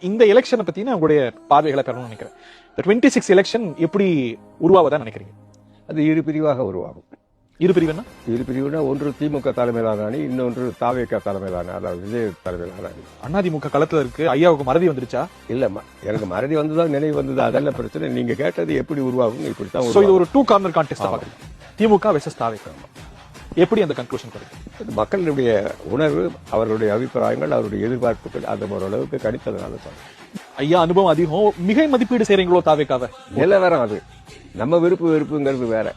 இந்த எலெக்ஷனை பத்தி நான் உங்களுடைய பார்வைகளை பெறணும்னு நினைக்கிறேன். 26 எலெக்ஷன் எப்படி உருவாவதா நினைக்கிறீங்க? அது இரு பிரிவாக உருவாகும். இரு பிரிவுன்னா இரு பிரிவுனா ஒன்று திமுக தலைமையிலான அணி, இன்னொன்று தாவேக தலைமையிலான, அதாவது விஜய் தலைமையிலான அணி. அதிமுக களத்துல இருக்கு. ஐயாவுக்கு மறதி வந்துருச்சா? இல்ல, எனக்கு மறதி வந்துதான், நினைவு வந்தது, அதெல்லாம் பிரச்சனை. நீங்க கேட்டது எப்படி உருவாகும், இப்படித்தான். இது ஒரு 2 கார்னர் கான்டெஸ்ட் பாக்குறீங்க, திமுக வெர்சஸ் தாவேக. எப்படி அந்த கன்க்ளூஷன் கிடைக்கும்? மக்களுடைய உணர்வு, அவருடைய அபிப்பிராயங்கள், அவருடைய எதிர்பார்ப்புகள் அந்த ஓரளவுக்கு கணித்ததுனால தான். ஐயா அனுபவம் அதிகம், மிகை மதிப்பீடு செய்றீங்களோ தாவேக்காவை? நிலவரம் அது. நம்ம வெறுப்புங்கிறது வேற.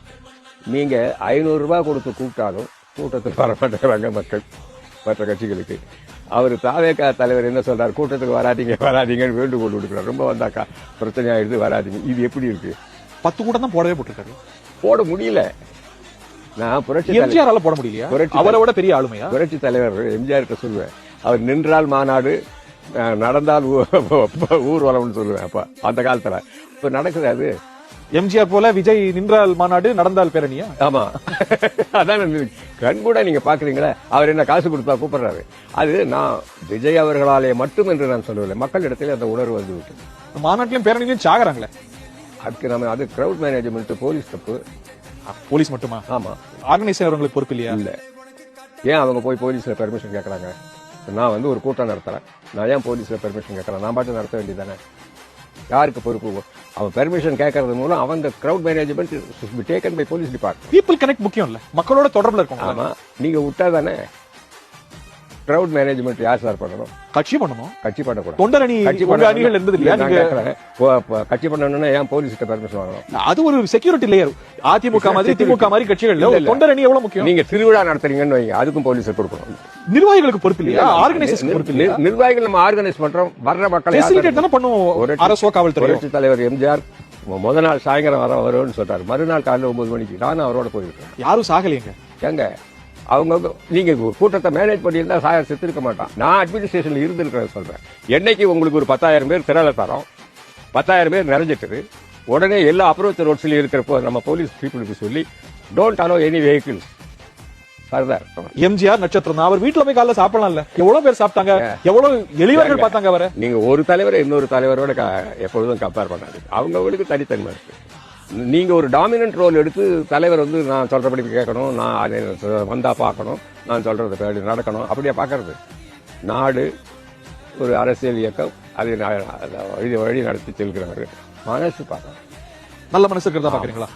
நீங்க 500 ரூபாய் கொடுத்து கூப்பிட்டாலும் கூட்டத்துக்கு வரமாட்டேங்கிறாங்க மக்கள். மற்ற கட்சிகளுக்கு அவர் தாவேகா தலைவர் என்ன சொல்றாரு, கூட்டத்துக்கு வராதீங்கன்னு வேண்டுகோள் கொடுக்கிறார். ரொம்ப வந்தாக்கா பிரச்சனை ஆயிடுது, வராதிங்க. இது எப்படி இருக்கு? 10 கூட்டம் தான் போடவே போட்டிருக்காரு. போட முடியல. நான் புரட்சி எம்ஜிஆரால போட முடியலையா? அவரோட பெரிய ஆளுமையா? புரட்சி தலைவர் எம்ஜிஆர் கிட்ட சொல்லுவேன், அவர் நின்றால் மாநாடு, நடந்தால் ஊர்வலம்னு சொல்லுவேன். அப்ப அந்த காலத்துல இப்ப நடக்குது அது. எம்ஜிஆர் போல விஜய் நின்றால் மாநாடு, நடந்தால் பேரணியா? ஆமா, அதான் கண் கூட நீங்க பாக்குறீங்களா. அவர் என்ன காசு கொடுத்தா கூப்பிடுறாரு. அது நான் விஜய் அவர்களாலே மட்டும் என்று நான் சொல்லவில்லை, மக்களிடத்தில் அந்த உணர்வு வந்து விட்டு. மாநாட்டிலும் பேரணிலையும் சாகுறாங்களே. அதுக்கு நம்ம அது கிரௌட் மேனேஜ்மெண்ட், போலீஸ் தப்பு. போலீஸ் மட்டுமா? ஆமா, ஆர்கனைசர் அவங்களுக்கு பொறுப்பு இல்லையா? இல்ல. ஏன் அவங்க போய் போலீஸ்ல பெர்மிஷன் கேட்கறாங்க? நான் வந்து ஒரு கூட்டம் நடத்துறேன், நான் ஏன் போலீஸ்ல பெர்மிஷன் கேட்கறேன்? நான் பாட்டு நடத்த வேண்டியதானே. யாருக்கு பொறுப்பு? அவன் பெர்மிஷன் கேட்கறது மூலம் அவங்க crowd management taken by police department. People connect முக்கியம் இல்ல, மக்களோட தொடர்புல இருக்கும். ஆமா, நீங்க விட்டா தானே. கிரௌட் மேனேஜ்மெண்ட் யார் சார் பண்ணணும்? கட்சி பண்ணணும். கட்சி பண்ணக்கூடாது. தொண்டரணி அணிகள் இருந்தது இல்லையா? கட்சி பண்ணணும்னா ஏன் போலீஸ்கிட்ட பெர்மிஷன் வாங்கணும்? அது ஒரு செக்யூரிட்டி லேயர். அதிமுக மாதிரி திமுக மாதிரி கட்சிகள் தொண்டரணி எவ்வளவு முக்கியம். நீங்க திருவிழா நடத்துறீங்கன்னு வைங்க, அதுக்கும் போலீஸ் கொடுக்கணும். நிர்வாகிகளுக்கு பொறுப்பு இல்லையா? ஆர்கனைசேஷன் பொறுப்பு இல்லையா? நிர்வாகிகள் நம்ம ஆர்கனைஸ் பண்றோம், வர்ற மக்களை தானே பண்ணுவோம். அரசோ காவல்துறை. புரட்சி தலைவர் எம்ஜிஆர் முதல் நாள் சாயங்காலம் வரும்னு சொல்றாரு, மறுநாள் காலையில் 9 மணிக்கு நானும் அவரோட போயிருக்கேன். யாரும் சாகலைங்க எங்க அவங்க. நீங்க கூட்டத்தை மேனேஜ் பண்ணியிருந்தா செத்துருக்க மாட்டான். நான் அட்மினிஸ்ட்ரேஷன்ல இருந்திருக்கிறேன் சொல்றேன். என்னைக்கு உங்களுக்கு ஒரு 10,000 பேர் திரள தரோம், 10,000 பேர் நிறைஞ்சிட்டு உடனே எல்லா அப்ரோச் ரோட்ஸ்லயும் இருக்கிறப்போ நம்ம போலீஸ் பீப்புளுக்கு சொல்லி don't allow any vehicles further. MGR நட்சத்திரம் அவர் வீட்டுல போய் காலைல சாப்பிடலாம்ல. எவ்வளவு பேர் சாப்பிட்டாங்க, எவ்வளவு எளிவர்கள் பார்த்தாங்க அவரை. நீங்க ஒரு தலைவரை இன்னொரு தலைவரோட எப்பொழுதும் கம்பேர் பண்ணாது. அவங்களுக்கு தனித்தன்மை இருக்கு. நீங்க ஒரு டாமினன்ட் ரோல் எடுத்து தலைவர் வந்து நான் சொல்றபடி கேட்கணும், நான் வந்தா பார்க்கணும், நான் சொல்றது நடக்கணும், அப்படியே பார்க்கறது. நாடு ஒரு அரசியல் இயக்கம், அதை வழி நடத்தி செல்கிறவர் மனசு பார்க்கணும். நல்ல மனசு இருக்கிறதா பாக்குறீங்களா?